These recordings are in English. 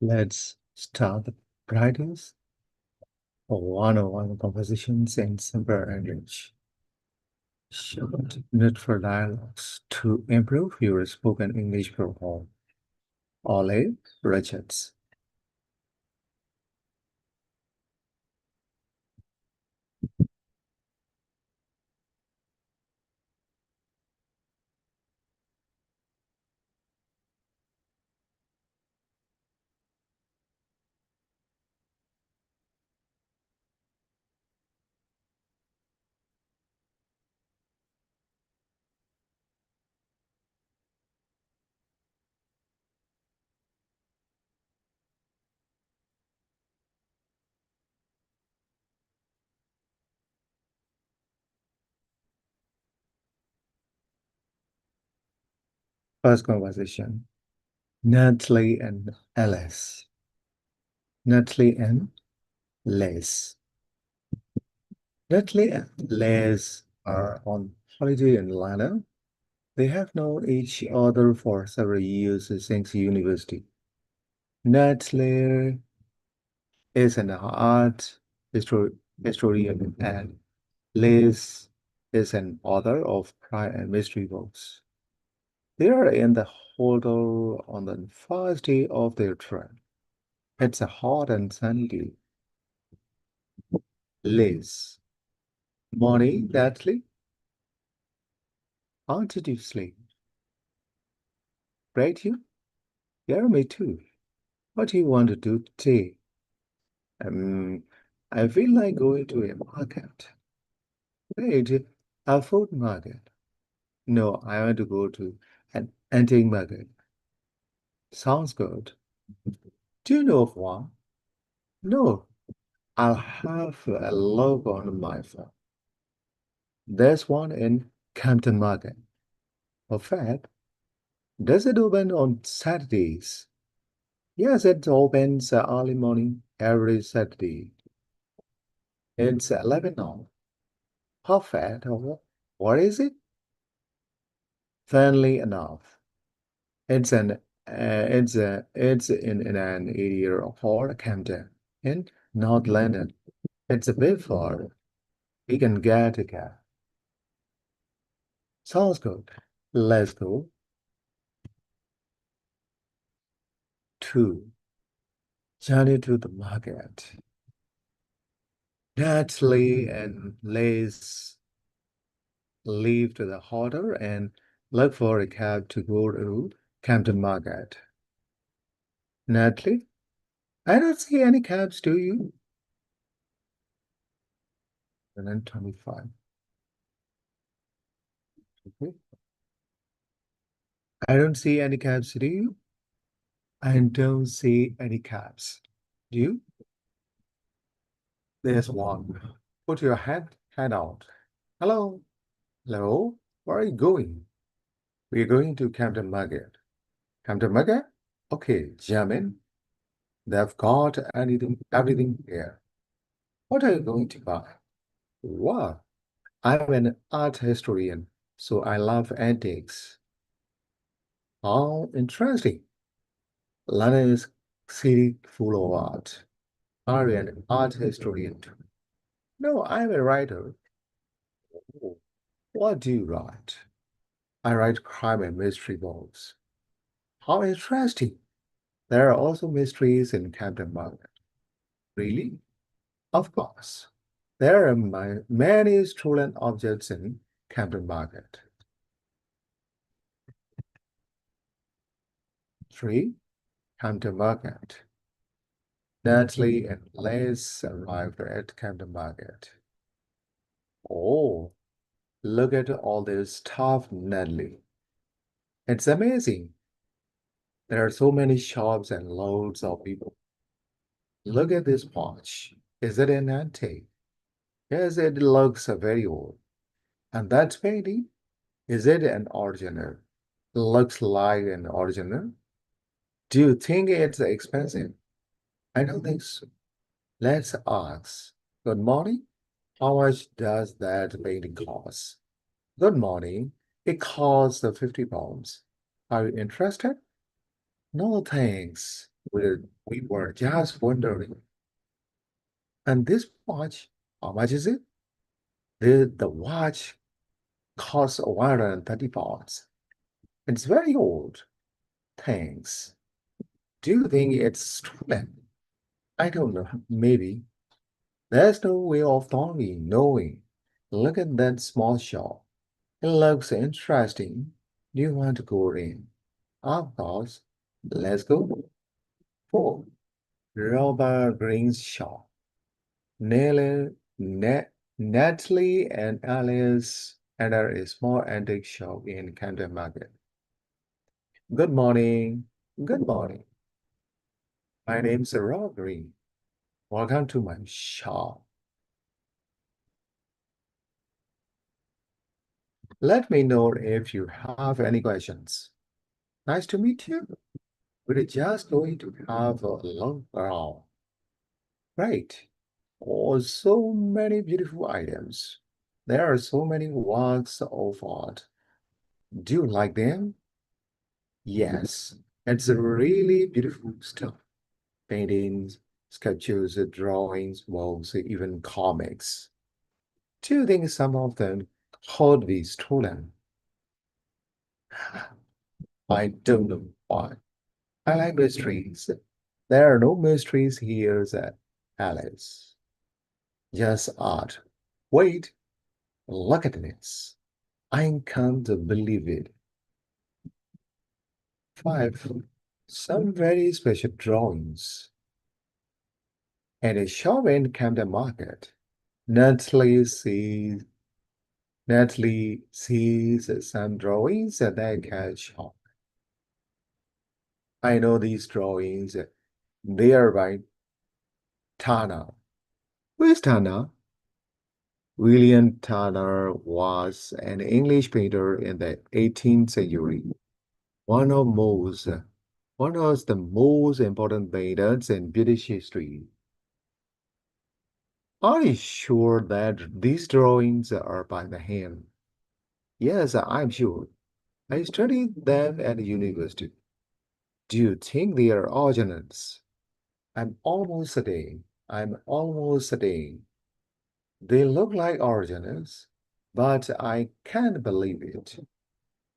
Let's start the practice for one-on-one conversations in simple English. Short neutral dialogues to improve your spoken English profile. Ollie Richards. First conversation. Natalie and Alice. Natalie and Les. Natalie and Les are on holiday in London. They have known each other for several years since university. Natalie is an art historian and Liz is an author of crime and mystery books. They are in the hotel on the first day of their trip. It's a hot and sunny day. Liz. Morning, Natalie. How did you sleep? Great, you? Yeah, me too. What do you want to do today? Um, I feel like going to a market. Wait, a food market? No, I want to go to an antique market. Sounds good. Do you know of one? No, I'll have a look on my phone. There's one in Campton Market. Perfect. Does it open on Saturdays? Yes, it opens early morning every Saturday. It's 11 now. Perfect. What is it? Friendly enough. It's in an area called Camden in North London. It's a bit far. We can get a cab. Sounds good. Let's go. 2. Journey to the market. Natalie and Liz leave to the hotel and look for a cab to go to Camden Market. Natalie, I don't see any cabs, do you? And then 25. Okay. I don't see any cabs, do you? I don't see any cabs. Do you? There's one. Put your hand out. Hello? Hello? Where are you going? We're going to Camden Market. Camden Market? Okay, jump in. They've got everything here. What are you going to buy? What? I'm an art historian, so I love antiques. Oh, interesting. London is city full of art. Are you an art historian too? No, I'm a writer. Oh, what do you write? I write crime and mystery books. How interesting. There are also mysteries in Camden Market. Really? Of course. There are many stolen objects in Camden Market. 3. Camden Market. Natalie and Les arrived at Camden Market. Oh, look at all this stuff, Natalie. It's amazing. There are so many shops and loads of people. Look at this watch. Is it an antique? Yes, it looks very old. And that painting? Is it an original? Looks like an original. Do you think it's expensive? I don't think so. Let's ask. Good morning. How much does that painting cost? Good morning. It costs £50. Are you interested? No, thanks. We were just wondering. And this watch, how much is it? The watch costs 130 pounds. It's very old. Thanks. Do you think it's stolen? I don't know. Maybe. There's no way of Tommy knowing. Look at that small shop. It looks interesting. Do you want to go in? Of course. Let's go. 4. Robert Green's shop. Nelly, Natalie and Alice enter a small antique shop in Camden Market. Good morning. Good morning. My name's Rob Green. Welcome to my shop. Let me know if you have any questions. Nice to meet you. We're just going to have a look around. Right. Oh, so many beautiful items. There are so many works of art. Do you like them? Yes, it's a really beautiful stuff. Paintings, sculptures, drawings, walls, even comics. Do you think some of them could be stolen? I don't know why. I like mysteries. There are no mysteries here, said Alice. Just art. Wait, look at this. I can't believe it. 5. Some very special drawings. At a shop in Camden Market, Natalie sees some drawings that catch on. I know these drawings. They are by Turner. Who is Turner? William Turner was an English painter in the 18th century. One of most, one of the most important painters in British history. Are you sure that these drawings are by the hand? Yes, I'm sure. I studied them at university. Do you think they are originals? I'm almost certain. They look like originals, but I can't believe it.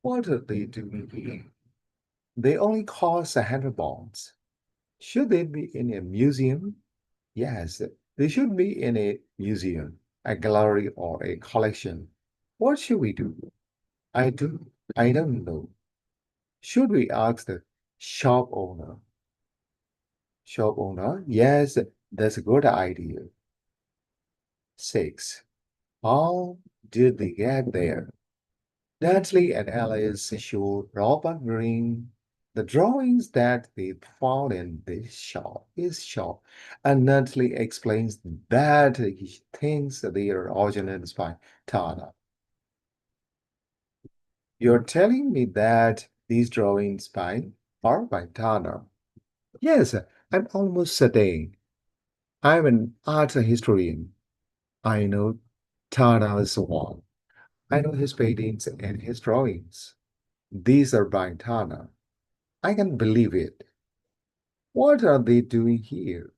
What are they doing here? They only cost 100 pounds. Should they be in a museum? Yes, they should be in a museum, a gallery, or a collection. What should we do? I do. I don't know. Should we ask the shop owner? Shop owner? Yes, that's a good idea. 6. How did they get there? Natalie and Alice showed Robert Green the drawings that they found in his shop, and Natalie explains that he thinks they are originals by Tana. You're telling me that these drawings are by Tana? Yes, I'm almost certain. I'm an art historian. I know Tana's one. I know his paintings and his drawings. These are by Tana. I can believe it. What are they doing here?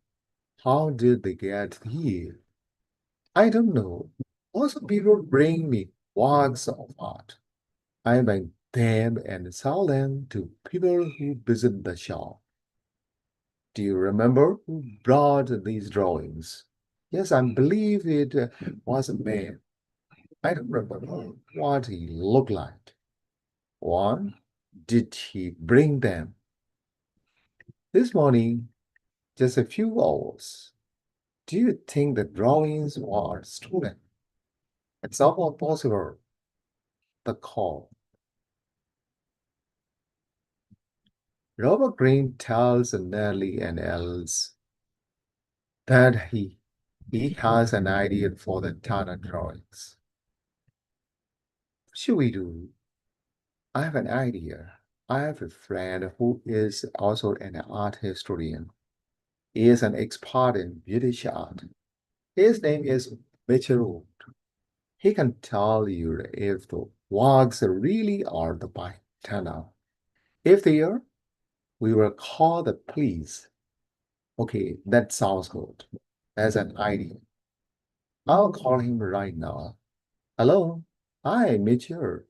How did they get here? I don't know. Also, people bring me works of art. I buy them and sell them to people who visit the shop. Do you remember who brought these drawings? Yes, I believe it was a man. I don't remember what he looked like. One, did he bring them? This morning, just a few hours. Do you think the drawings were stolen? It's almost possible. The call. Robert Greene tells Nellie and Els that he has an idea for the Tana drawings. What should we do? I have an idea. I have a friend who is also an art historian. He is an expert in British art. His name is Mitchell. He can tell you if the works really are the by Tana. If they are, We will call the police. Okay, that sounds good. As an idea. I'll call him right now. Hello? Hi, Mitchell.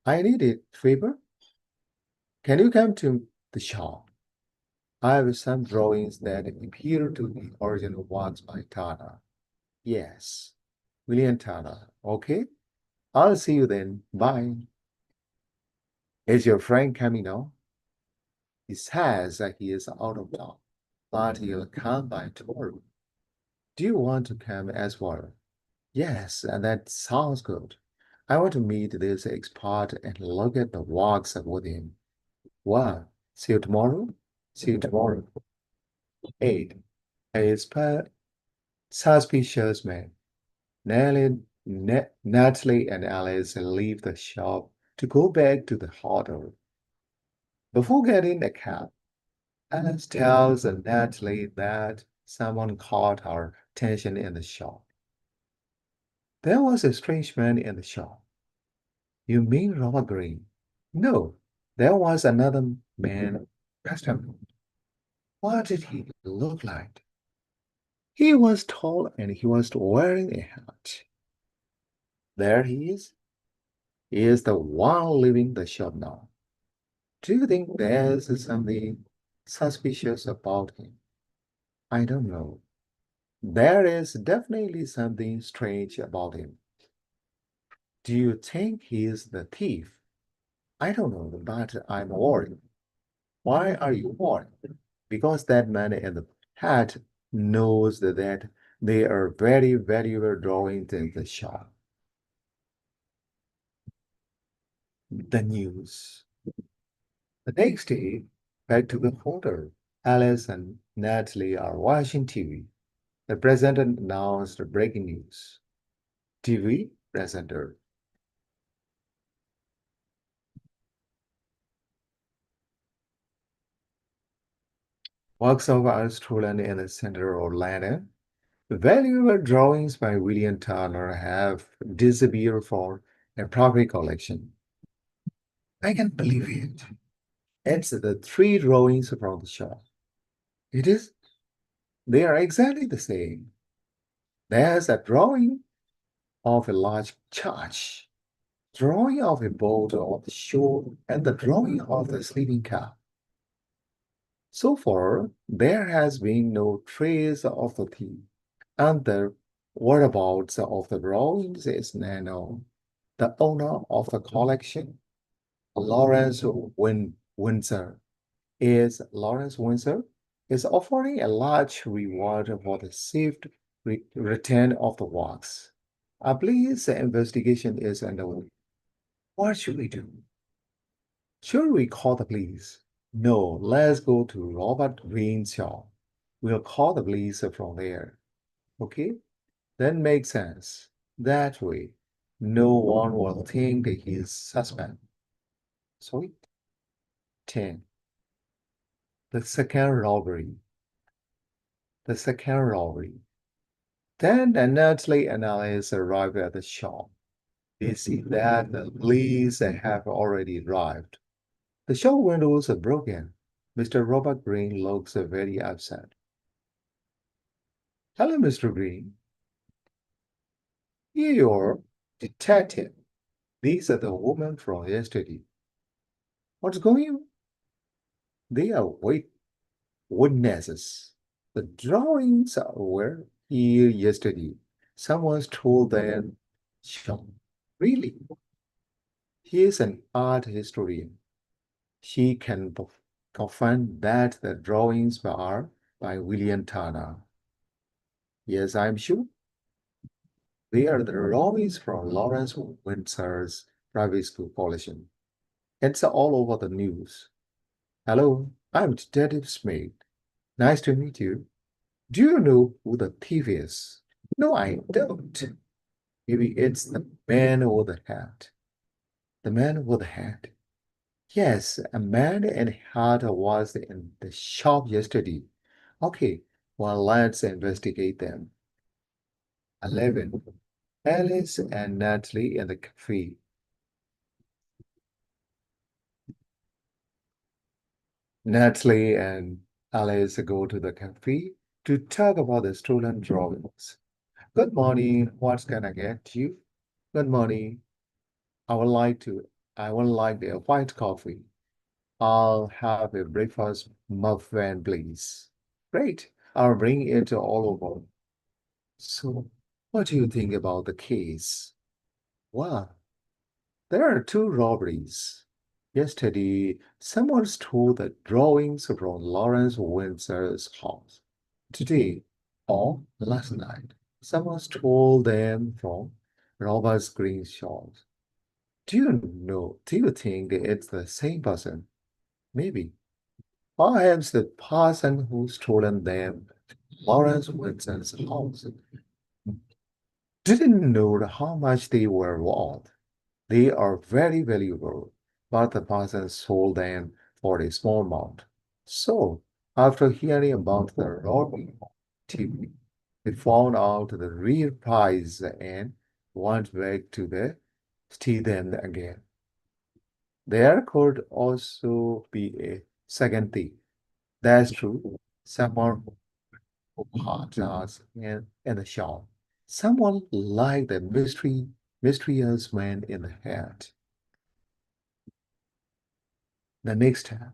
I need a favor. Can you come to the shop? I have some drawings that appear to be original ones by Tana. Yes, William Tana. Okay, I'll see you then. Bye. Is your friend coming now? He says that he is out of town, but he'll come by tomorrow. Do you want to come as well? Yes, and that sounds good. I want to meet this expert and look at the works with him. Well, see you tomorrow. See you tomorrow. 8. A suspicious man. Natalie and Alice leave the shop to go back to the hotel. Before getting a cab, Alice tells Natalie that someone caught her attention in the shop. There was a strange man in the shop. You mean Robert Green? No, there was another man, customer. What did he look like? He was tall and he was wearing a hat. There he is. He is the one leaving the shop now. Do you think there's something suspicious about him? I don't know. There is definitely something strange about him. Do you think he is the thief? I don't know, but I'm worried. Why are you worried? Because that man in the hat knows that they are very valuable drawings in the shop. The news. The next day, back to the hotel, Alice and Natalie are watching TV. The presenter announced the breaking news. TV presenter. Works of art stolen in the center of Orlando. Valuable drawings by William Turner have disappeared from a private collection. I can't believe it. It's the three drawings from the shop. It is. They are exactly the same. There's a drawing of a large church, drawing of a boat on the shore, and the drawing of the sleeping car. So far, there has been no trace of the thief, and the whereabouts of the drawings is unknown. The owner of the collection, Lawrence Windsor, is offering a large reward for the safe return of the works. A police investigation is underway. What should we do? Should we call the police? No, let's go to Robert Green's shop. We'll call the police from there. Okay? That makes sense. That way, no one will think that he is suspect. Sorry? 10. The second robbery. The second robbery. Then Natalie and Alice arrive at the shop. They see that the police have already arrived. The shop windows are broken. Mr. Robert Green looks very upset. Hello, Mr. Green. Here you are, detective. These are the women from yesterday. What's going on? They are witnesses. The drawings were here yesterday. Someone stole them. Shop. Really? He is an art historian. She can confirm that the drawings are by William Turner. Yes, I'm sure. They are the drawings from Lawrence Windsor's private school collection. It's all over the news. Hello, I'm Detective Smith. Nice to meet you. Do you know who the thief is? No, I don't. Maybe it's the man with the hat. The man with the hat. Yes, a man in a hat was in the shop yesterday. Okay, well, let's investigate them. 11. Alice and Natalie in the cafe. Natalie and Alice go to the cafe to talk about the stolen drawings. Good morning. What can I get you? Good morning. I would like to. I would like a white coffee. I'll have a breakfast muffin, please. Great. I'll bring it all over. So, what do you think about the case? Well, there are two robberies. Yesterday, someone stole the drawings from Lawrence Windsor's house. Today, or last night, someone stole them from Robert Green's house. Do you think it's the same person? Maybe. Perhaps the person who stolen them, Lawrence Winston's house, didn't know how much they were worth. They are very valuable, but the person sold them for a small amount. So, after hearing about the robbery on TV, they found out the real price and went back to steal them again. There could also be a second thief. That's true. Someone who hot us in the shop. Someone like the mysterious man in the hat. The next time,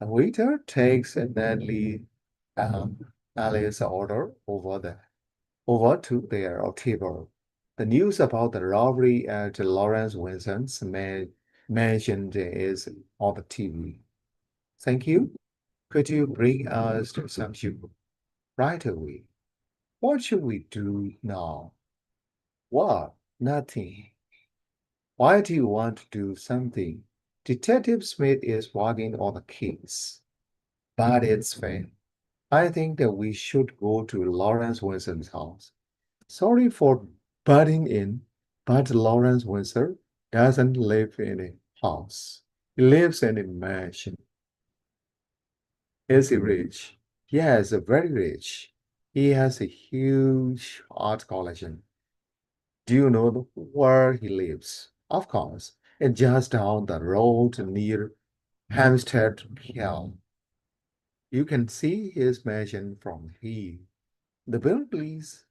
the waiter takes Natalie and Alice's order over to their table. The news about the robbery at Lawrence Winston's mansion is on the TV. Thank you. Could you bring us to some soup right away? What should we do now? What? Nothing. Why do you want to do something? Detective Smith is working on the case, but it's fair. I think that we should go to Lawrence Winston's house. Sorry for butting in, but Lawrence Winston doesn't live in a house. He lives in a mansion. Is he rich? Yes, very rich. He has a huge art collection. Do you know where he lives? Of course, it's just down the road near Hampstead Hill. You can see his mansion from here. The bill, please.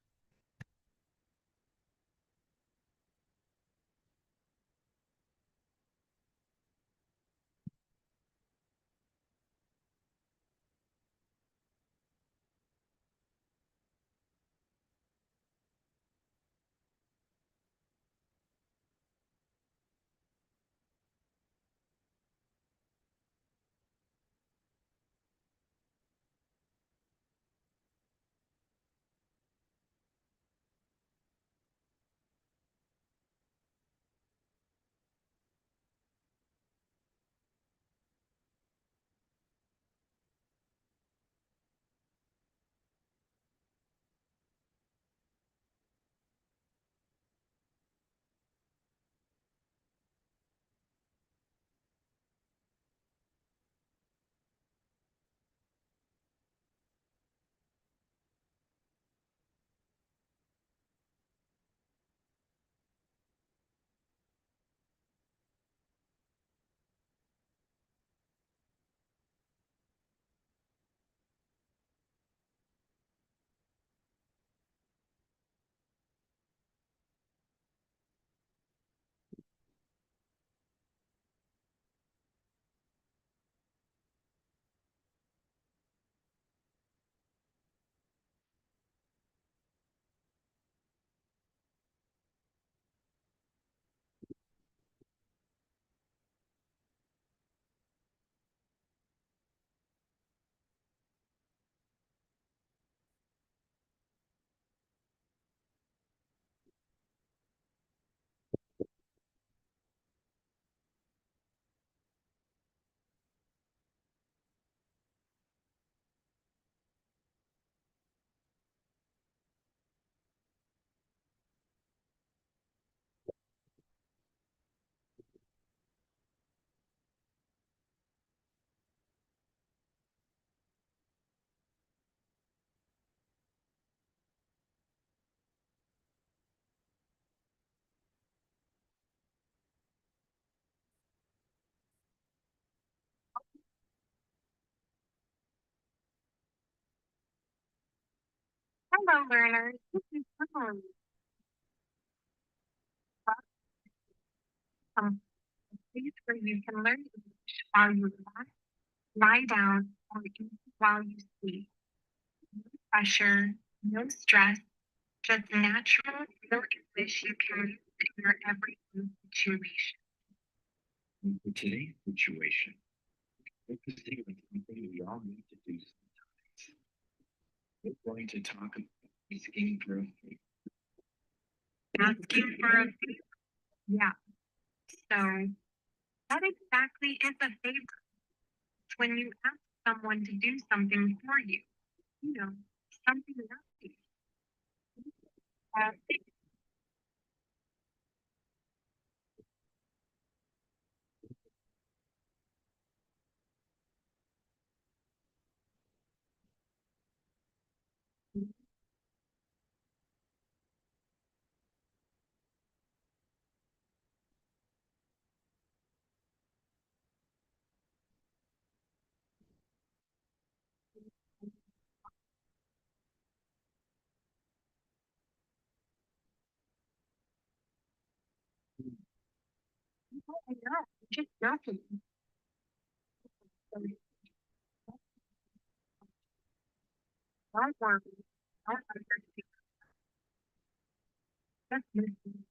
Hello, learners. This is Emily. Welcome to a place where you can learn English while you relax, lie down, or even while you sleep. No pressure, no stress, just natural, real English you can use in your everyday situation. In today's situation, focusing on something we all need to do sometimes. We're going to talk about asking for a favor. Asking for a favor. Yeah. So, what exactly is a favor? It's when you ask someone to do something for you. You know, something nice. Uh, I know, just joking. So, don't worry. Don't understand. Just listen.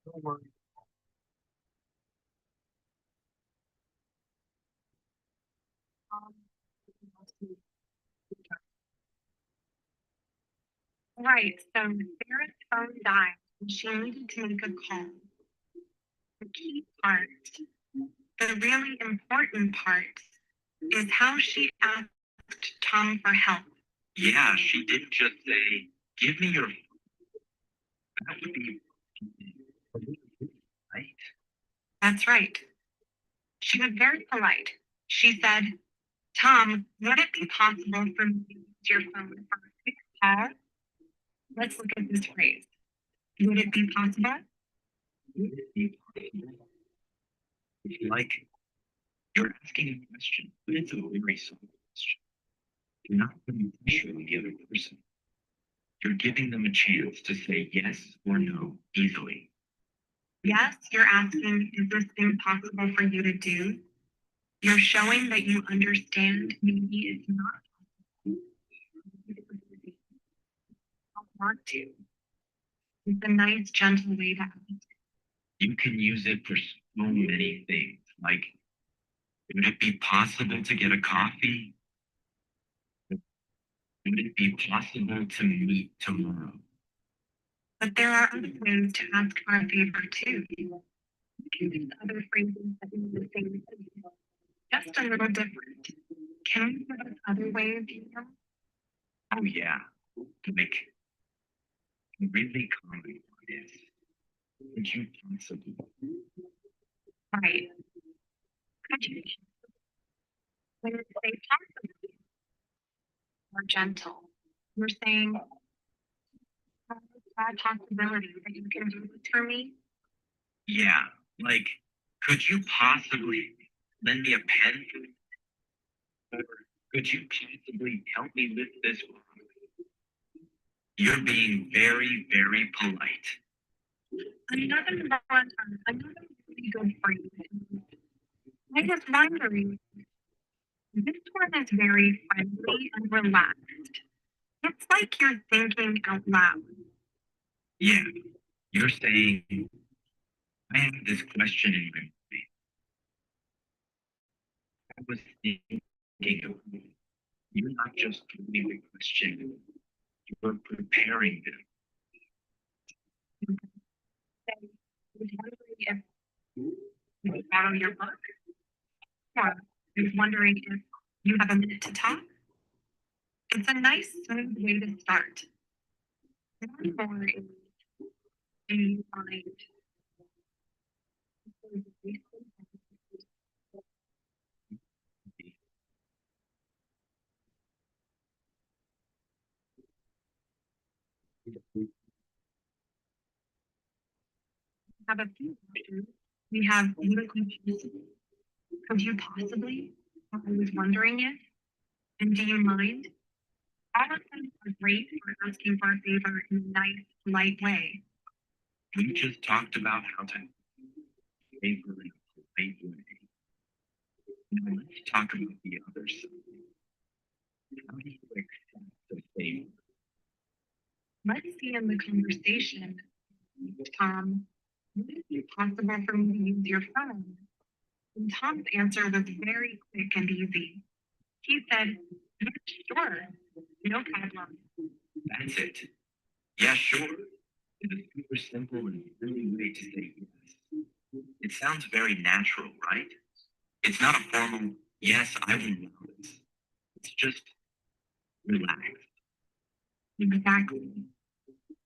Don't worry. Um, Right. So Sarah's phone died and she needed to make a call. The key part, the really important part, is how she asked Tom for help. Yeah, she didn't just say, "Give me your." That would be right. That's right. She was very polite. She said, Tom, would it be possible for me to use your phone for a quick call? Let's look at this phrase. Would it be possible? It's like you're asking a question, but it's a very simple question. You're not putting pressure on the other person. You're giving them a chance to say yes or no easily. Yes, you're asking, is this thing possible for you to do? You're showing that you understand maybe it's not possible. You don't want to. It's a nice, gentle way to ask. You can use it for so many things. Like, would it be possible to get a coffee? Would it be possible to meet tomorrow? But there are other ways to ask for a favor too. You can use other phrases that mean the same thing, just a little different. Can you give us other ways you know? Oh, yeah. Like, really common one is, would you possibly? Right. Could you when you say possibly more gentle? You're saying that possibility that you can do this for me? Yeah. Like, could you possibly lend me a pen? Or could you possibly help me lift this box? You're being very, very polite. Another really good phrase. I was wondering, this one is very friendly and relaxed. It's like you're thinking out loud. Yeah. You're saying, I have this question in my mind. I was thinking of you're not just reading the question, you're preparing them. I was wondering if you would borrow your book, or I was wondering if you have a minute to talk. It's a nice, smooth way to start. One more is, do you mind? Have a few questions. We have you could you possibly? I was wondering if, and do you mind? All of them are great for asking for a favor in a nice, light way. We just talked about how to favor in a polite way. Now let's talk about the other side. How do you accept the favor? Let's see in the conversation, Tom, would it be possible for me to use your phone? And Tom's answer was very quick and easy. He said, "Yeah, sure, no problem." That's it. Yeah, sure. It's a super simple and really way to say yes. It sounds very natural, right? It's not a formal, yes, I will allow this. It's just relaxed. Exactly.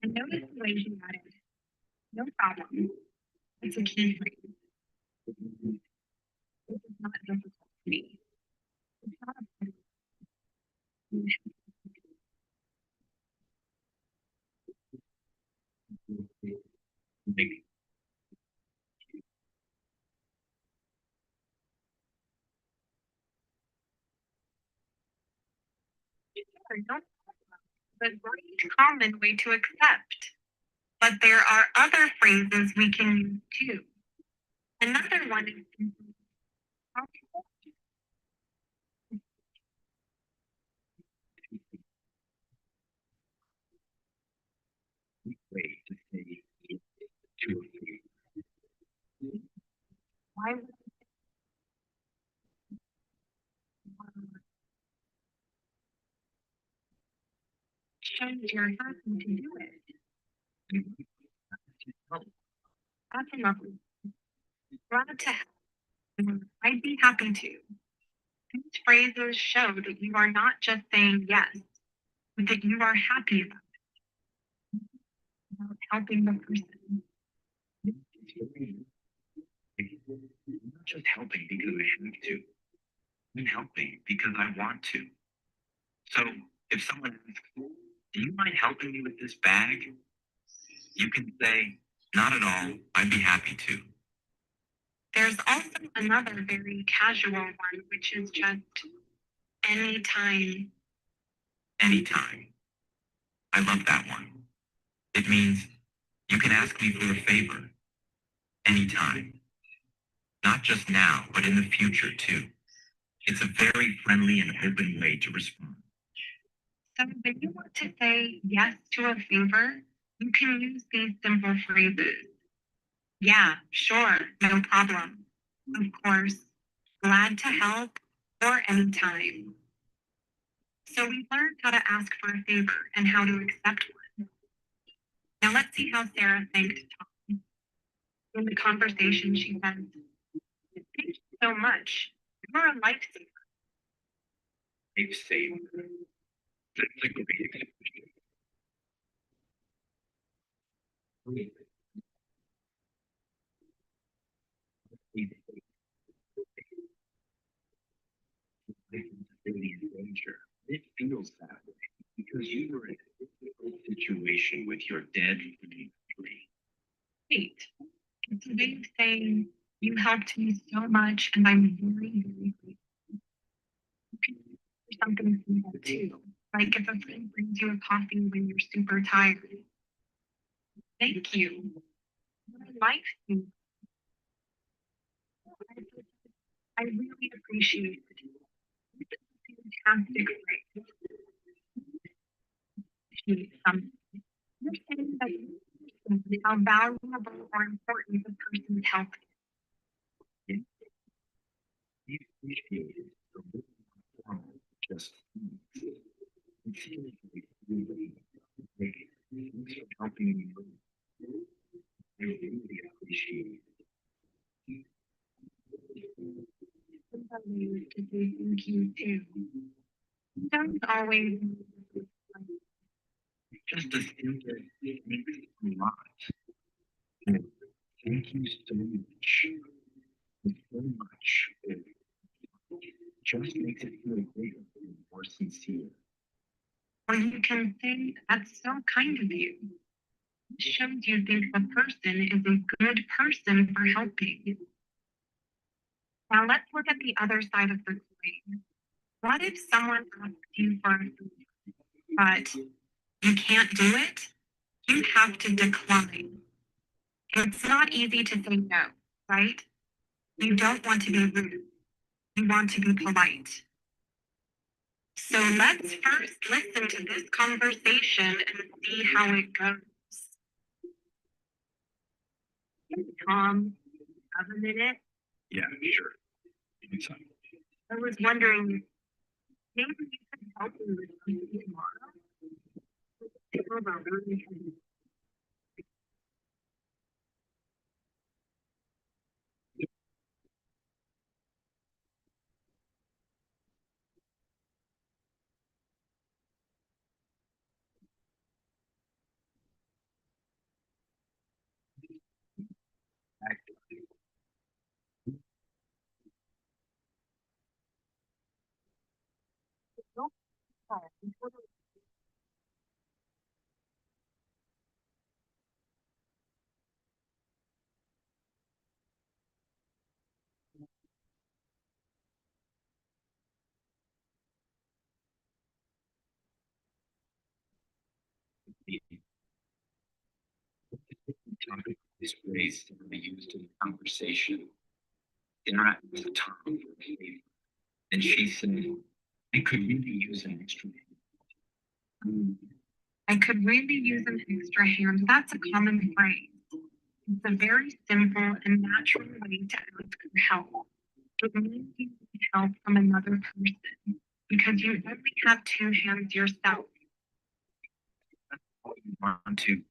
And notice the way he added, no problem. It's a key phrase. This is not difficult to me. It's not a Like, no problem. But very common way to accept. But there are other phrases we can use too. Another one is simply, way to say yes to a favor. why would shows you're happy to do it? That's enough. Glad to help. I'd be happy to. These phrases show that you are not just saying yes, but that you are happy about helping the person. I'm not just helping because I have to. I'm helping because I want to. So if someone asks, do you mind helping me with this bag? You can say, not at all. I'd be happy to. There's also another very casual one, which is just anytime. Anytime. I love that one. It means you can ask me for a favor. Anytime. Not just now, but in the future too. It's a very friendly and open way to respond. So when you want to say yes to a favor, you can use these simple phrases. Yeah, sure, no problem. Of course, glad to help, or anytime. So we learned how to ask for a favor and how to accept one. Now let's see how Sarah thanked Tom. In the conversation, she says, "Thank you so much. You're a lifesaver." Lifesaver. That's a great expression. Really in danger. It feels that way because you were in a difficult situation with your dead family. Wait, it's a way of saying, "You helped me so much, and I'm very, very grateful." You can use it for something simple too, like if a friend brings you a coffee when you're super tired. Thank you. You're a lifesaver. I really appreciate it. It's a fantastic phrase. Appreciate something. You're saying that you understand how valuable or important the person's help is. These appreciated the little formal just it seems like really like thanks for helping me move. I really appreciate Somebody to say thank you too. Don't always. just a simple thanks a lot. And thank you so much. So much. It just makes it feel bigger and more sincere. Or you can say, that's so kind of you. It shows you think the person is a good person for helping. Now let's look at the other side of the coin. What if someone asks you for a favor, but you can't do it? You have to decline. It's not easy to say no, right? You don't want to be rude. You want to be polite. So let's first listen to this conversation and see how it goes. Tom, have a minute? Yeah, sure. Anytime. I was wondering, maybe you could help me with something tomorrow? People are really heavy. The topic is phrase that we used in the conversation. Interact with Tom for a favor. And she said, I could really use an extra I could really use an extra hand. That's a common phrase. It's a very simple and natural way to ask for help. It means you need help from another person because you only have two hands yourself. you want to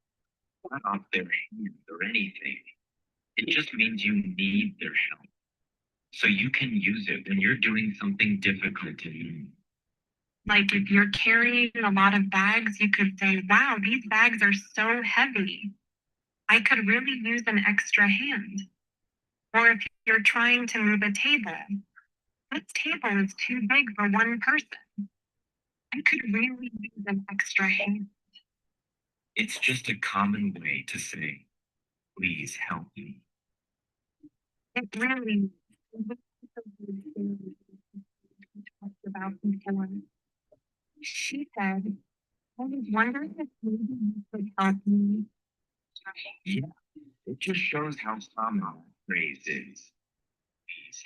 cut off their hand or anything. It just means you need their help. So you can use it when you're doing something difficult to you. Like if you're carrying a lot of bags, you could say, wow, these bags are so heavy. I could really use an extra hand. Or if you're trying to move a table, this table is too big for one person. I could really use an extra hand. It's just a common way to say, please help me. It really talked about before. She said, I was wondering if maybe you could help me. Yeah, it just shows how common that phrase is.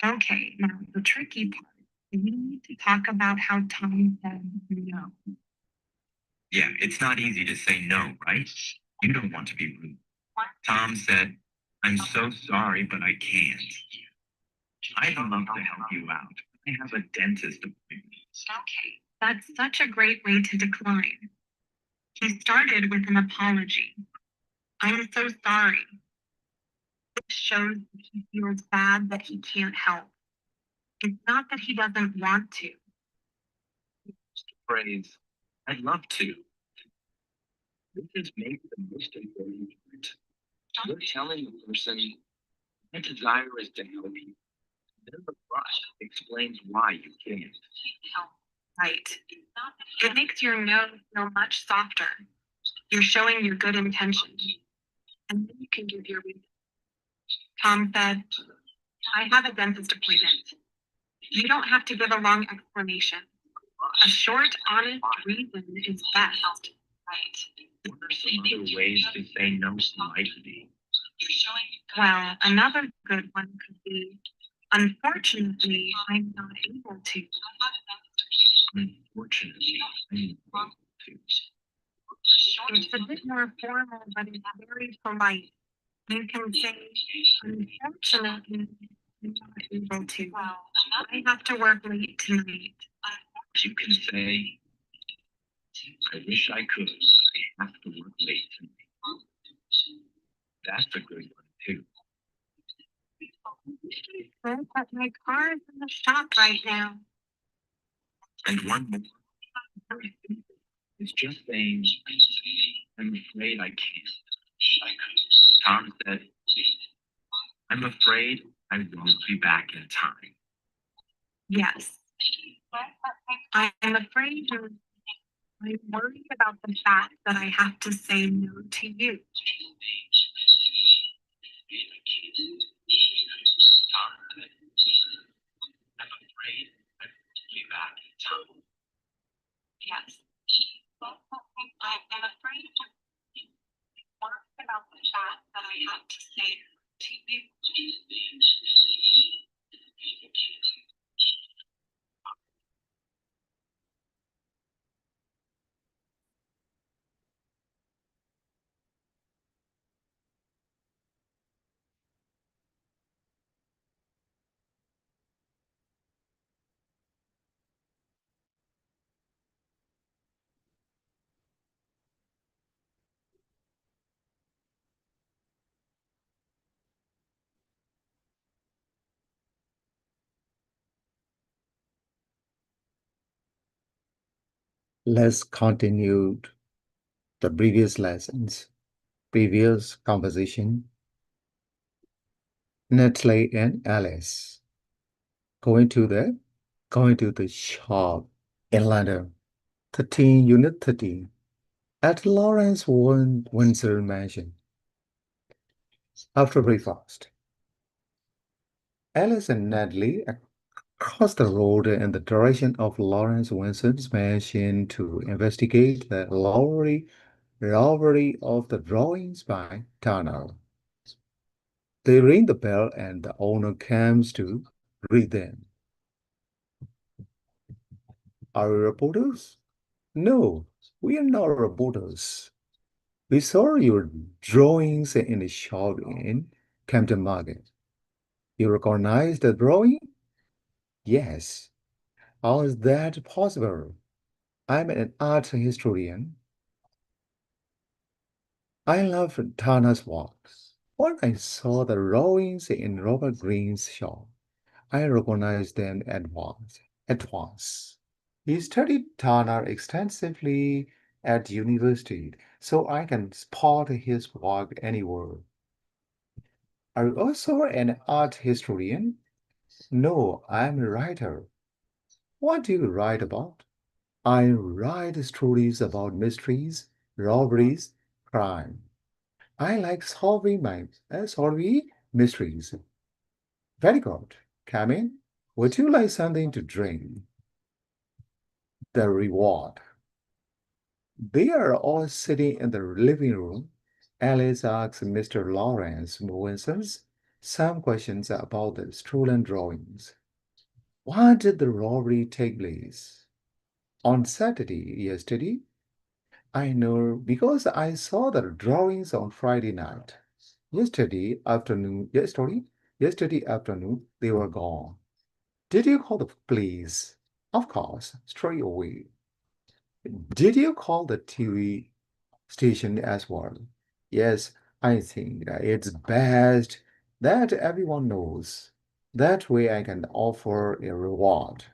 Okay, now the tricky part. We need to talk about how Tom said no. Yeah, it's not easy to say no, right? You don't want to be rude. Tom said, I'm so sorry, but I can't. I'd love to help you out. I have a dentist appointment. Okay, that's such a great way to decline. He started with an apology. I'm so sorry. It shows that he feels bad that he can't help. It's not that he doesn't want to. Phrase, I'd love to. This is maybe the most important part. You're telling the person, my desire is to help you. Then the brush explains why you can't. Right. It makes your no feel much softer. You're showing your good intentions. And then you can give your reason. Tom said, I have a dentist appointment. You don't have to give a long explanation. A short, honest reason is best. Right. What are some other ways to say no politely? Well, another good one could be, unfortunately, I'm not able to. Unfortunately, I'm not able to. It's a bit more formal, but it's very polite. You can say, unfortunately, I'm not able to. I have to work late tonight. You can say, I wish I could, but I have to work late tonight. That's a good one, too. But my car is in the shop right now. And one more. It's just saying, I'm afraid I can't. Tom said, I'm afraid I won't be back in time. Yes. I'm afraid I'm worried about the fact that I have to say no to you. Tom said, I'm afraid I won't be back in time. Yes. I'm afraid I'm worried about the fact that I have to say no to you. Let's continue the previous lessons, previous conversation. Natalie and Alice going to the shop in London, 13 Unit 13, at Lawrence Windsor Mansion. After breakfast, Alice and Natalie crossed the road in the direction of Lawrence Windsor's mansion to investigate the robbery of the drawings by Turner. They ring the bell and the owner comes to greet them. Are you reporters? No, we are not reporters. We saw your drawings in the shop in Camden Market. You recognize the drawing? Yes. How is that possible? I'm an art historian. I love Turner's works. When I saw the drawings in Robert Greene's shop, I recognized them at once. He studied Turner extensively at university, so I can spot his work anywhere. Are you also an art historian? No, I'm a writer. What do you write about? I write stories about mysteries, robberies, crime. I like solving mysteries. Very good. Come in. Would you like something to drink? The reward. They are all sitting in the living room. Alice asks Mr. Lawrence Windsor some questions about the stolen drawings. When did the robbery take place? On Saturday, yesterday. I know because I saw the drawings on Friday night. Yesterday afternoon, they were gone. Did you call the police? Of course, straight away. Did you call the TV station as well? Yes, I think that it's best that everyone knows. That way I can offer a reward.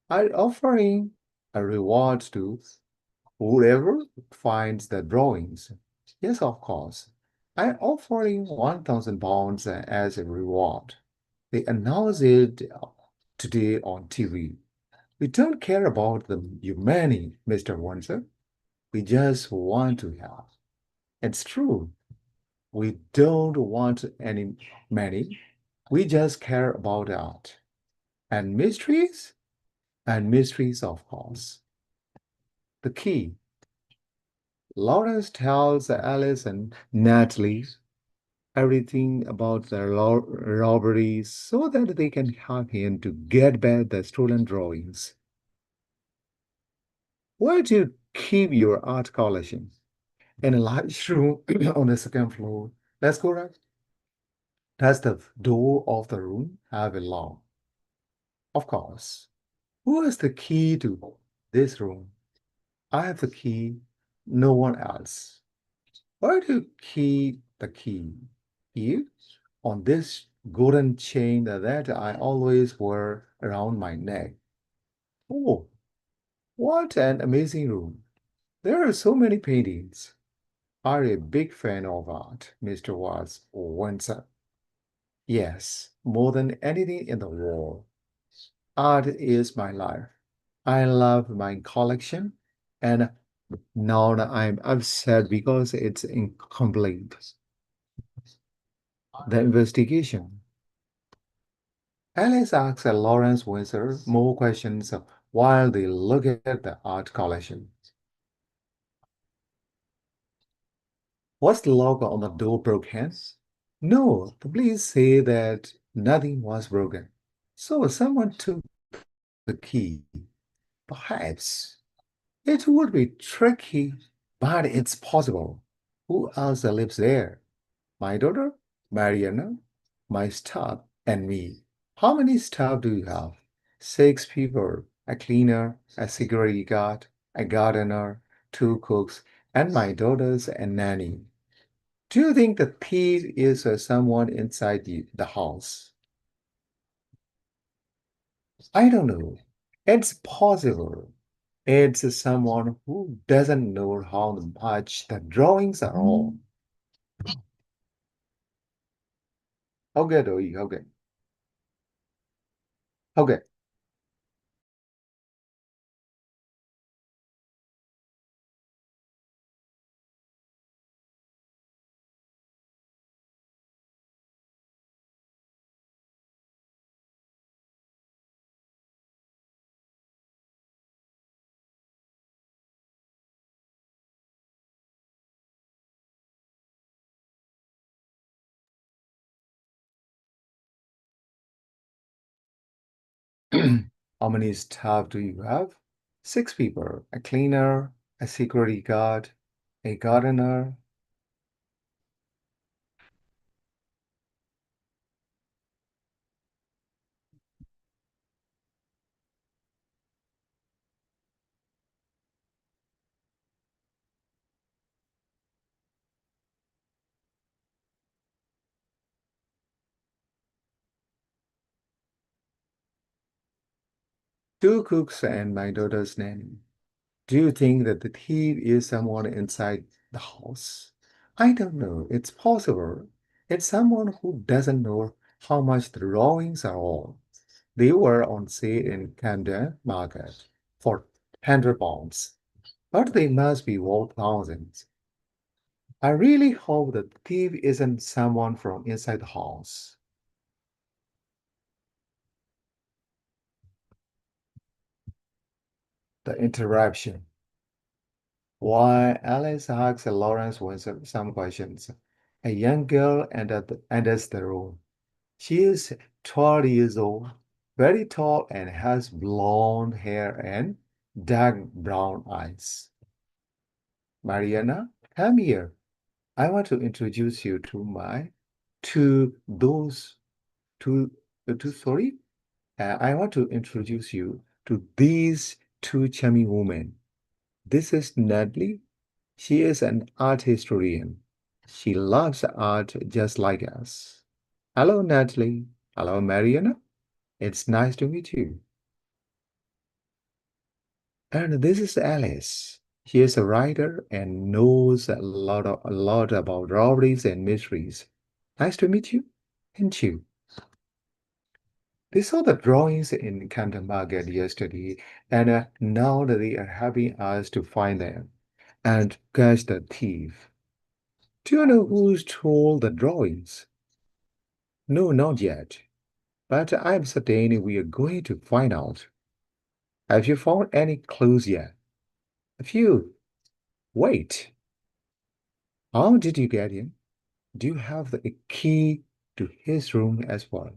I'm offering a reward to whoever finds the drawings. Yes, of course. I'm offering £1,000 as a reward. They announced it today on TV. We don't care about the money, Mr. Windsor. We just want to help. It's true. We don't want any money. We just care about art. And mysteries? And mysteries, of course. The key. Lawrence tells Alice and Natalie everything about the robbery so that they can help him to get back the stolen drawings. Where do you keep your art collection? In a large room on the second floor. Let's go right. Does the door of the room have a lock? Of course. Who has the key to this room? I have the key, no one else. Where do you keep the key? You? On this golden chain that I always wear around my neck. Oh, what an amazing room. There are so many paintings. Are you a big fan of art, Mr. Watts Windsor? Yes, more than anything in the world. Art is my life. I love my collection, and now I'm upset because it's incomplete. The investigation. Alice asks Lawrence Windsor more questions while they look at the art collection. Was the lock on the door broken? No, the police say that nothing was broken. So someone took the key. Perhaps. It would be tricky, but it's possible. Who else lives there? My daughter, Mariana, my staff, and me. How many staff do you have? 6 people, a cleaner, a security guard, a gardener, 2 cooks, and my daughters and nanny. Do you think the thief is someone inside the house? I don't know. It's possible. It's someone who doesn't know how much the drawings are all. Okay, Doi, okay. Okay. How many staff do you have? 6 people, a cleaner, a security guard, a gardener. Two cooks and my daughter's nanny. Do you think that the thief is someone inside the house? I don't know. It's possible. It's someone who doesn't know how much the drawings are all. They were on sale in Camden Market for £100, but they must be worth thousands. I really hope the thief isn't someone from inside the house. The interruption. Why Alice asks Lawrence some questions. A young girl enters the room. She is 12 years old, very tall, and has blonde hair and dark brown eyes. Mariana, come here. I want to introduce you to those, sorry. I want to introduce you to these two chummy women. This is Natalie. She is an art historian. She loves art just like us. Hello, Natalie. Hello, Mariana. It's nice to meet you. And this is Alice. She is a writer and knows a lot about robberies and mysteries. Nice to meet you. And you. They saw the drawings in Camden Market yesterday, and now that they are helping us to find them and catch the thief. Do you know who stole the drawings? No, not yet. But I'm certain we are going to find out. Have you found any clues yet? A few. Wait. How did you get in? Do you have the key to his room as well?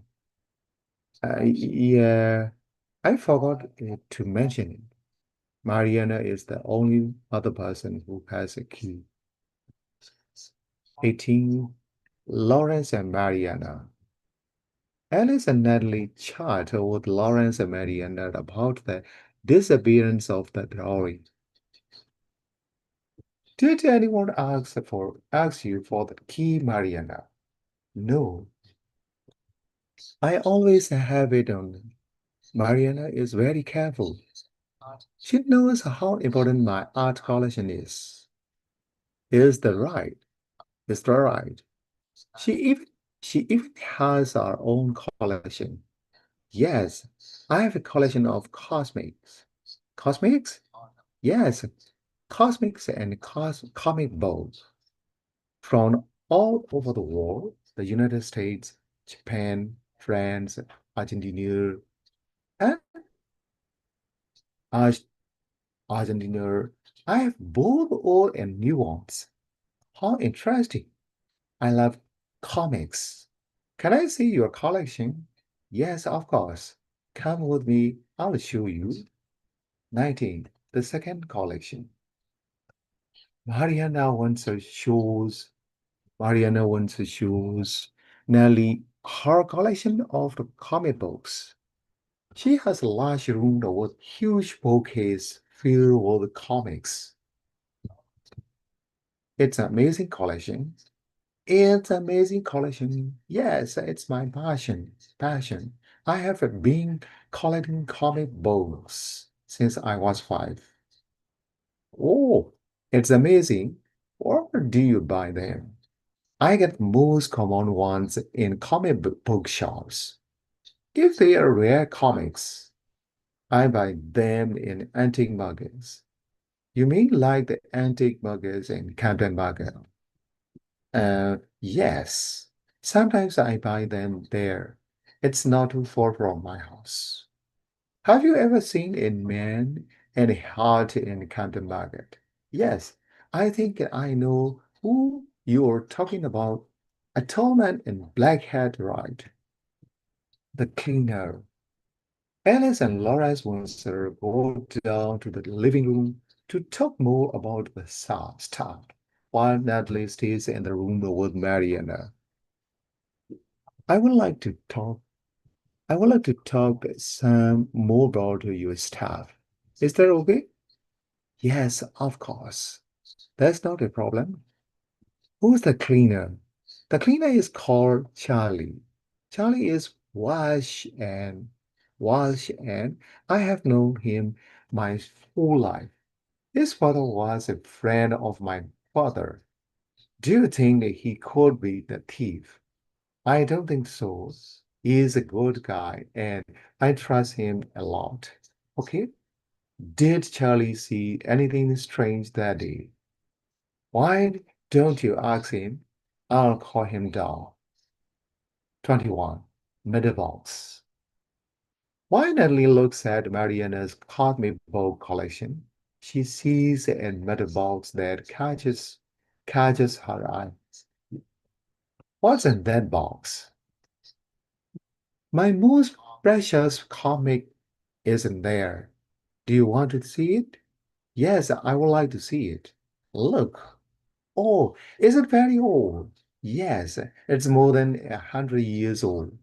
Yeah, I forgot to mention it. Mariana is the only other person who has a key. 18 Lawrence and Mariana. Alice and Natalie chat with Lawrence and Mariana about the disappearance of the drawing. Did anyone ask you for the key, Mariana? No. I always have it on. Mariana is very careful. She knows how important my art collection is. Is that right? Is that right? She even she even has her own collection. Yes, I have a collection of cosmics. Cosmics? Yes, cosmics and comic books from all over the world, the United States, Japan, France, Argentina, and Ar- Argentina. I have both old and new ones. How interesting. I love comics. Can I see your collection? Yes, of course. Come with me. I'll show you. 19. The second collection. Mariana wants her shoes. Mariana wants her shoes. Nelly, her collection of the comic books. She has a large room with huge bookcase filled with comics. It's an amazing collection. It's an amazing collection. Yes, it's my passion. Passion. I have been collecting comic books since I was 5. Oh, it's amazing. Where do you buy them? I get most common ones in comic book shops. If they are rare comics, I buy them in antique markets. You mean like the antique markets in Camden Market? Yes. Sometimes I buy them there. It's not too far from my house. Have you ever seen a man and a heart in Camden Market? Yes, I think I know who you're talking about. A tall man in black hat, right? The cleaner. Alice and Lawrence Windsor go down to the living room to talk more about the stuff, while Natalie stays in the room with Mariana. I would like to talk. I would like to talk some more about your staff. Is that okay? Yes, of course. That's not a problem. Who's the cleaner? The cleaner is called Charlie. Charlie is Walsh, and I have known him my whole life. His father was a friend of my father. Do you think he could be the thief? I don't think so. He is a good guy and I trust him a lot. Okay? Did Charlie see anything strange that day? Why don't you ask him? I'll call him down. 21. Box. Why Natalie looks at Mariana's comic book collection. She sees a box that catches her eye. What's in that box? My most precious comic is in there. Do you want to see it? Yes, I would like to see it. Look. Oh, is it very old? Yes, it's more than 100 years old.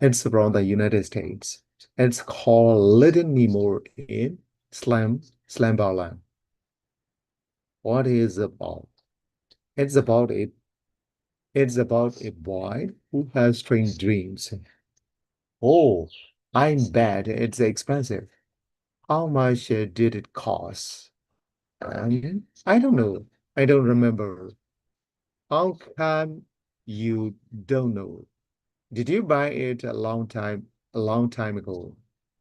It's from the United States. It's called Little Nemo in Slamberland. What is it about? It's about a it's about a boy who has strange dreams. Oh, I bet it's expensive. How much did it cost? I don't know. I don't remember. How come you don't know? Did you buy it a long time ago?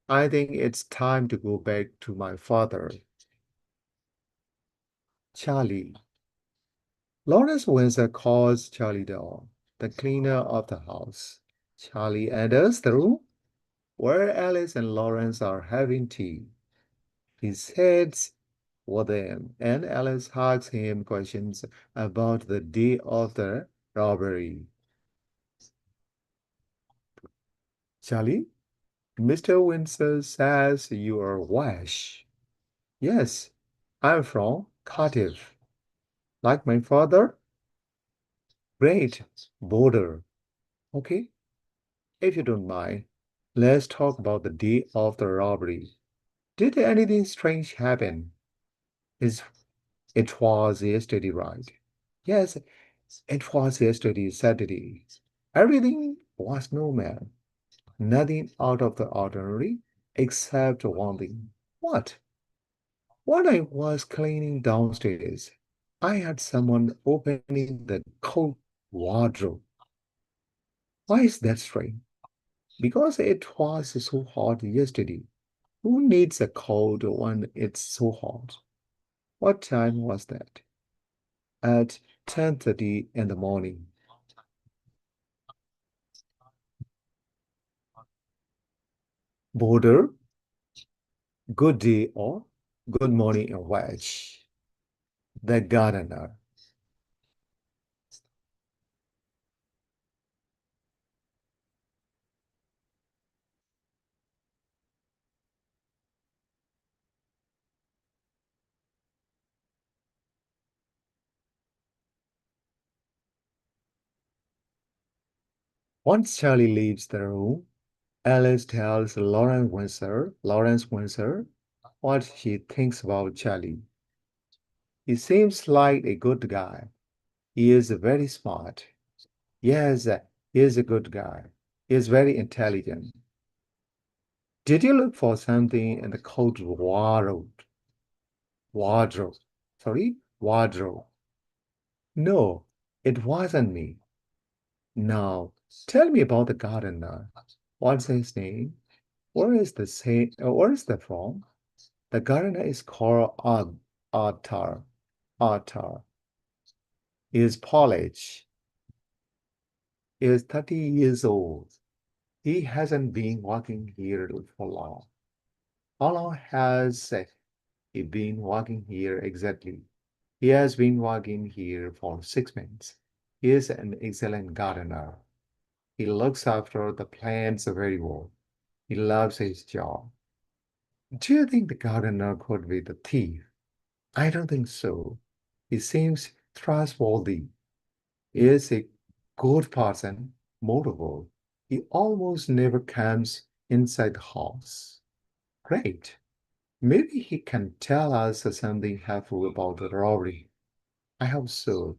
I think it's time to go back to my father. Charlie. Lawrence Windsor calls Charlie down, the cleaner of the house. Charlie enters the room where Alice and Lawrence are having tea. He sits with them, and Alice asks him questions about the day of the robbery. Charlie, Mr. Windsor says you are Welsh. Yes, I'm from Cardiff. Like my father? Great. Border. Okay. If you don't mind, let's talk about the day of the robbery. Did anything strange happen? Is it was yesterday, right? Yes, it was yesterday, Saturday. Everything was normal. Nothing out of the ordinary except one thing. What? When I was cleaning downstairs, I had someone opening the coat wardrobe. Why is that strange? Because it was so hot yesterday. Who needs a coat when it's so hot? What time was that? At 10:30 in the morning. Border, good day or good morning in Welsh. The gardener. Once Charlie leaves the room, Alice tells Lawrence Windsor, what she thinks about Charlie. He seems like a good guy. He is very smart. Yes, he is a good guy. He is very intelligent. Did you look for something in the coat wardrobe? Wardrobe. Sorry, wardrobe. No, it wasn't me. Now, tell me about the gardener. What's his name? Where is that from? The gardener is called Arthur. Arthur. He is Polish. He is 30 years old. He hasn't been working here for long. How long has he been working here exactly? He has been working here for 6 months. He is an excellent gardener. He looks after the plants very well. He loves his job. Do you think the gardener could be the thief? I don't think so. He seems trustworthy. He is a good person, moreover. He almost never comes inside the house. Great. Maybe he can tell us something helpful about the robbery. I hope so.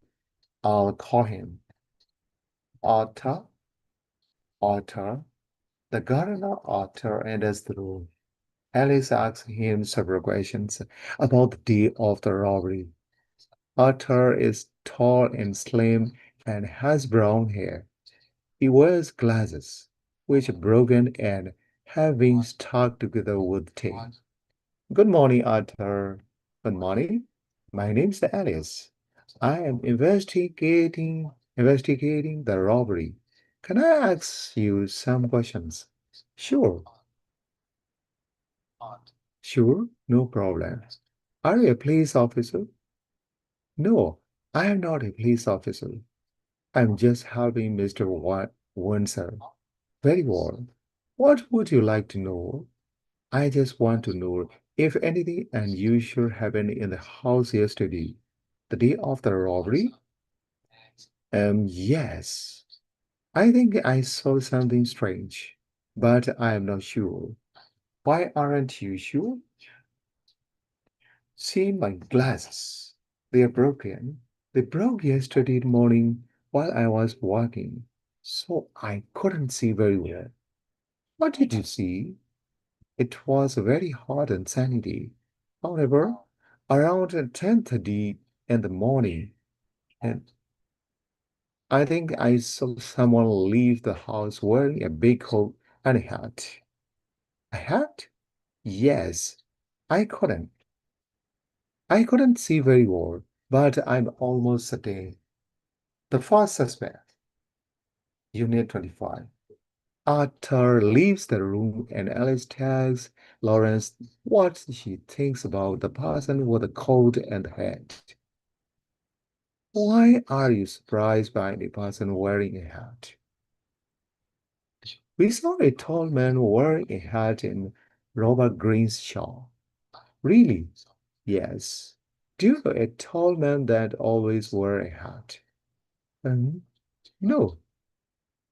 I'll call him. Arthur, Arthur. The gardener Arthur enters the room. Alice asks him several questions about the day of the robbery. Arthur is tall and slim and has brown hair. He wears glasses, which are broken and have been stuck together with tape. Good morning, Arthur. Good morning. My name's Alice. I am investigating the robbery. Can I ask you some questions? Sure, sure, no problem. Are you a police officer? No, I am not a police officer. I'm just helping Mr. Windsor. Very well. What would you like to know? I just want to know if anything unusual happened in the house yesterday, the day of the robbery. Yes. I think I saw something strange, but I am not sure. Why aren't you sure? See my glasses. They are broken. They broke yesterday morning while I was walking, so I couldn't see very well. What did you see? It was a very hot and sunny day. However, around 10:30 in the morning, and I think I saw someone leave the house wearing a big coat and a hat. A hat? Yes. I couldn't. I couldn't see very well, but I'm almost certain. The first suspect, Unit 25. Arthur leaves the room and Alice tells Lawrence what she thinks about the person with the coat and the hat. Why are you surprised by the person wearing a hat? We saw a tall man wearing a hat in Robert Greene's shop. Really? Yes. Do you know a tall man that always wear a hat? No,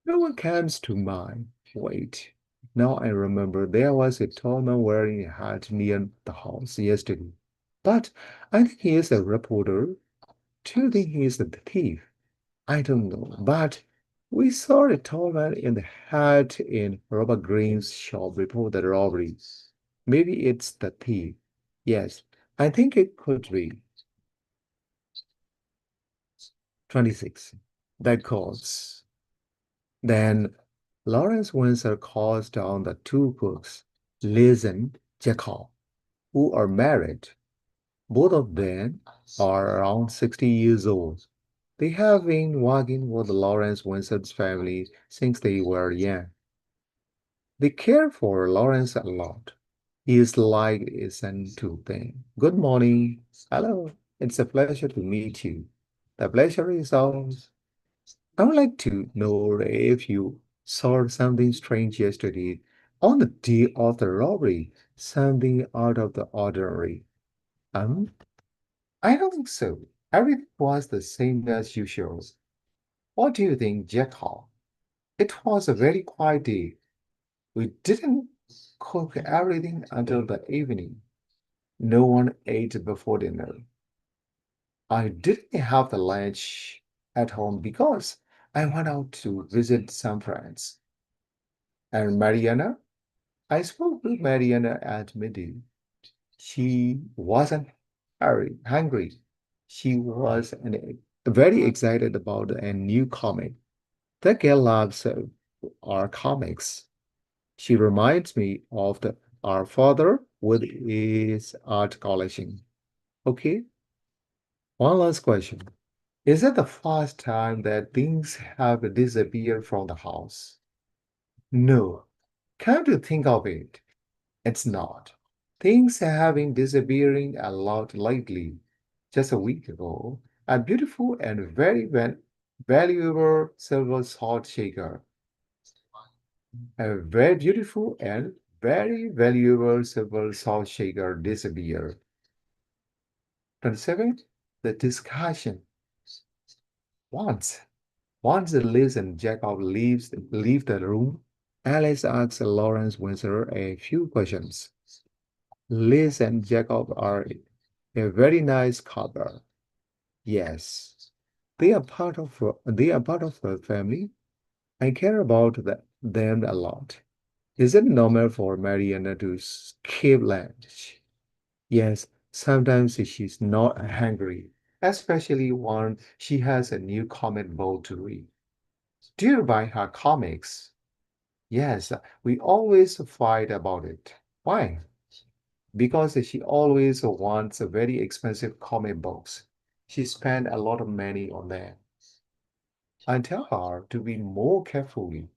no one comes to mind. Wait. Now I remember there was a tall man wearing a hat near the house yesterday. But I think he is a reporter. Do you think he is the thief? I don't know, but we saw a tall man in the hat in Robert Green's shop report the robbery. Maybe it's the thief. Yes, I think it could be. 26. That calls. Then Lawrence Windsor calls down the two cooks, Liz and Jacob, who are married. Both of them are around 60 years old. They have been working with Lawrence Windsor's family since they were young. They care for Lawrence a lot. He is like a son to them. Good morning. Hello. It's a pleasure to meet you. The pleasure is ours. I would like to know if you saw something strange yesterday on the day of the robbery, something out of the ordinary. Um, I don't think so. Everything was the same as usual. What do you think, Jackal? It was a very quiet day. We didn't cook everything until the evening. No one ate before dinner. I didn't have the lunch at home because I went out to visit some friends. And Mariana, I spoke with Mariana at midday. She wasn't hungry. She was very excited about a new comic. That girl loves our comics. She reminds me of our father with his art collection. Okay, one last question. Is it the first time that things have disappeared from the house? No. Come to think of it, it's not. Things have been disappearing a lot lately. Just a week ago, a beautiful and very valuable silver salt shaker, a very beautiful and very valuable silver salt shaker disappeared. 27. The discussion. Once, once Liz and Jacob leave the room, Alice asks Lawrence Windsor a few questions. Liz and Jacob are a very nice couple. Yes, they are part of her family. I care about them a lot. Is it normal for Mariana to skip lunch? Yes, sometimes she's not hungry, especially when she has a new comic book to read. Do you buy her comics? Yes, we always fight about it. Why? Because she always wants a very expensive comic books. She spent a lot of money on them. I tell her to be more carefully.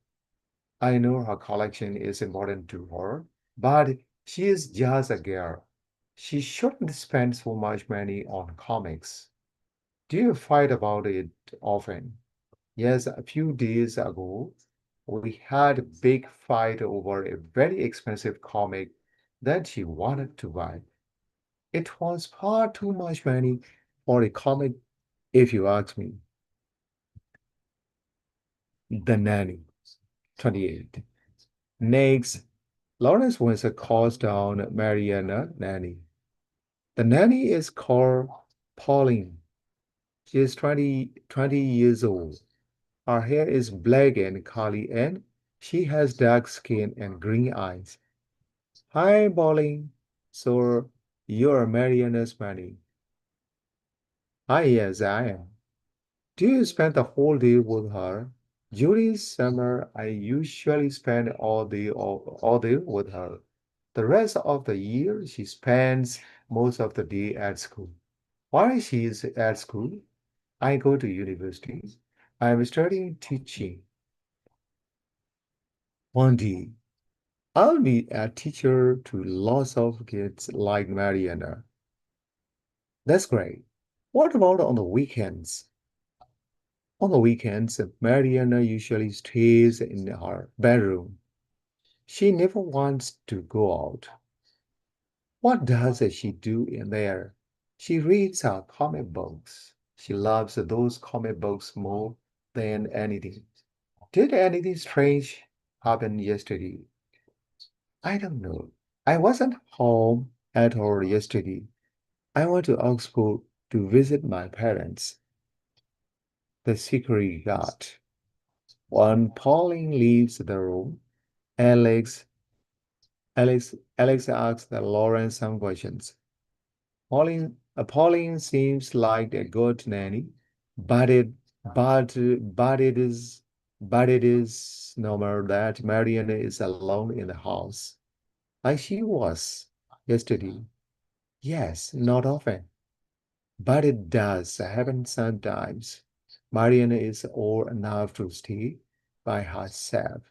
I know her collection is important to her, but she is just a girl. She shouldn't spend so much money on comics. Do you fight about it often? Yes, a few days ago, we had a big fight over a very expensive comic that she wanted to buy. It was far too much money for a comic, if you ask me. The Nanny, 28. Next, Lawrence Windsor calls down Mariana Nanny. The nanny is called Pauline. She is 20 years old. Her hair is black and curly, and she has dark skin and green eyes. Hi, Pauline. So, you're Mariana's nanny. Hi, yes, I am. Do you spend the whole day with her? During summer, I usually spend all day with her. The rest of the year, she spends most of the day at school. While she is at school, I go to university. I'm studying teaching. One day, I'll be a teacher to lots of kids like Mariana. That's great. What about on the weekends? On the weekends, Mariana usually stays in her bedroom. She never wants to go out. What does she do in there? She reads her comic books. She loves those comic books more than anything. Did anything strange happen yesterday? I don't know. I wasn't home at all yesterday. I went to Oxford to visit my parents. The security guard. When Pauline leaves the room, Alex Alex asks Lawrence some questions. Pauline seems like a good nanny, but it but it is normal that Marianne is alone in the house, like she was yesterday. Yes, not often, but it does happen sometimes. Marianne is old enough to stay by herself.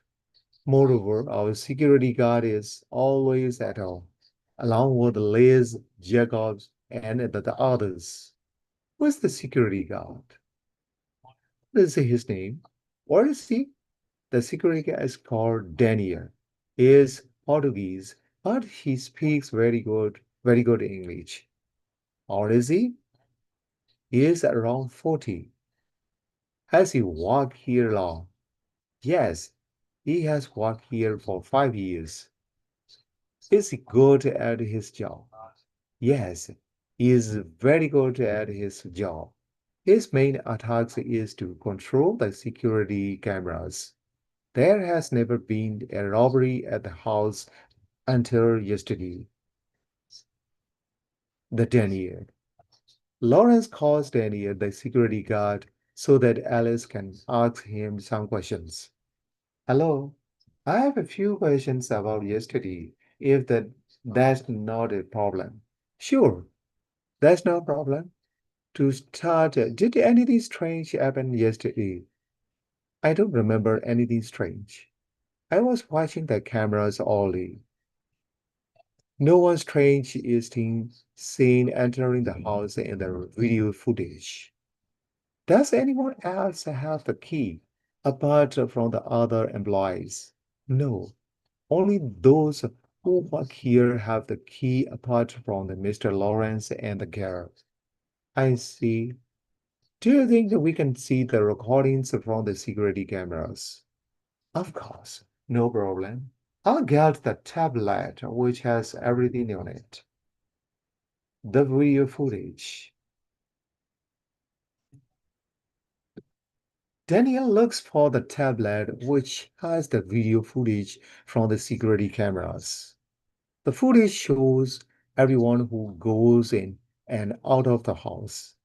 Moreover, our security guard is always at home, along with Liz, Jacobs, and the others. Who's the security guard? What is his name? What is he? The security guard is called Daniel. He is Portuguese, but he speaks very good English. Or is he? He is around 40. Has he worked here long? Yes, he has worked here for 5 years. Is he good at his job? Yes, he is very good at his job. His main task is to control the security cameras. There has never been a robbery at the house until yesterday. The Daniel. Lawrence calls Daniel the security guard so that Alice can ask him some questions. Hello, I have a few questions about yesterday, if that's not a problem. Sure, that's no problem. To start, did anything strange happen yesterday? I don't remember anything strange. I was watching the cameras all day. No one strange is seen entering the house in the video footage. Does anyone else have the key apart from the other employees? No, only those who work here have the key apart from the Mr. Lawrence and the girl. I see. Do you think that we can see the recordings from the security cameras? Of course, no problem. I'll get the tablet which has everything on it. The video footage. Daniel looks for the tablet which has the video footage from the security cameras. The footage shows everyone who goes in and out of the house.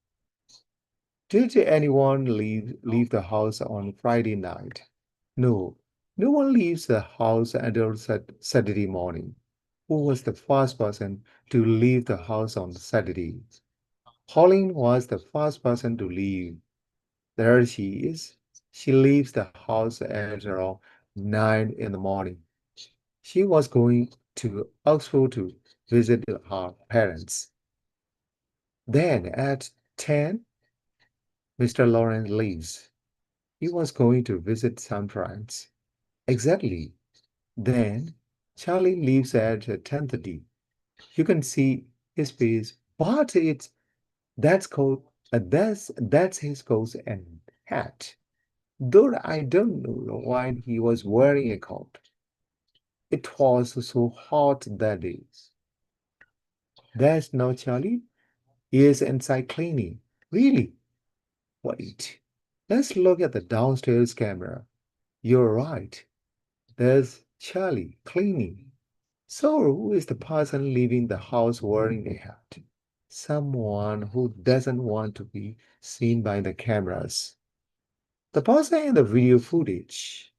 Did anyone leave the house on Friday night? No, no one leaves the house until Saturday morning. Who was the first person to leave the house on Saturday? Pauline was the first person to leave. There she is. She leaves the house at around 9 in the morning. She was going to Oxford to visit her parents. Then at 10, Mr. Lawrence leaves. He was going to visit some friends. Exactly. Then Charlie leaves at 10:30. You can see his face, but that's his coat and hat. Though I don't know why he was wearing a coat. It was so hot that day. There's no Charlie. He is inside cleaning. Really? Wait. Let's look at the downstairs camera. You're right. There's Charlie cleaning. So who is the person leaving the house wearing a hat? Someone who doesn't want to be seen by the cameras. The person in the video footage.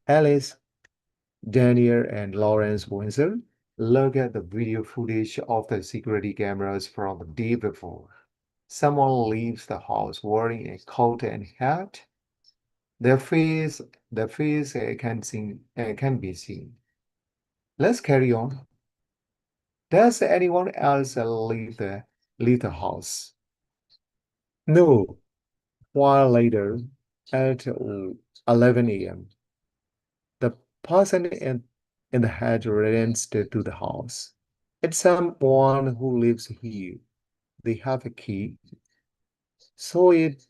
Alice, Daniel, and Lawrence Windsor look at the video footage of the security cameras from the day before. Someone leaves the house wearing a coat and hat. Their face, can be seen. Let's carry on. Does anyone else leave the house? No. While later, at 11 a.m., the person in the hat returns to the house. It's someone who lives here. They have a key. So it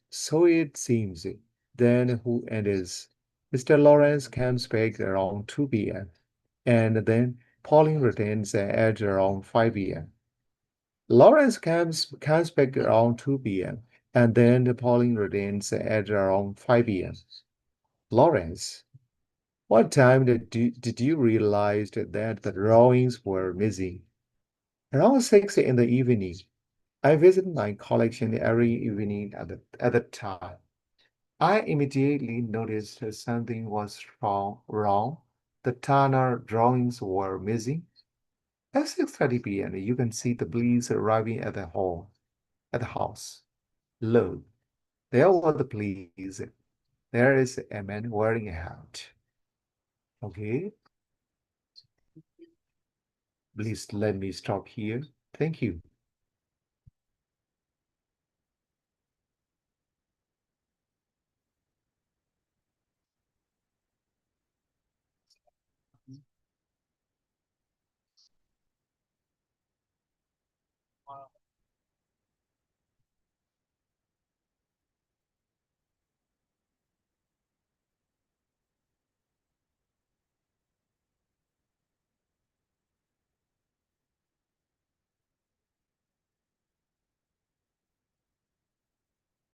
seems. Then who enters? Mr. Lawrence comes back around 2 p.m. And then Pauline returns at around 5 p.m. Lawrence comes back around 2 p.m. and then Pauline returns at around 5 p.m. Lawrence, what time did you realize that the drawings were missing? Around 6 in the evening. I visit my collection every evening at the time. I immediately noticed that something was wrong. The Turner drawings were missing. At 6:30 p.m., you can see the police arriving at the house. Look, there were the police. There is a man wearing a hat. Okay, please let me stop here. Thank you.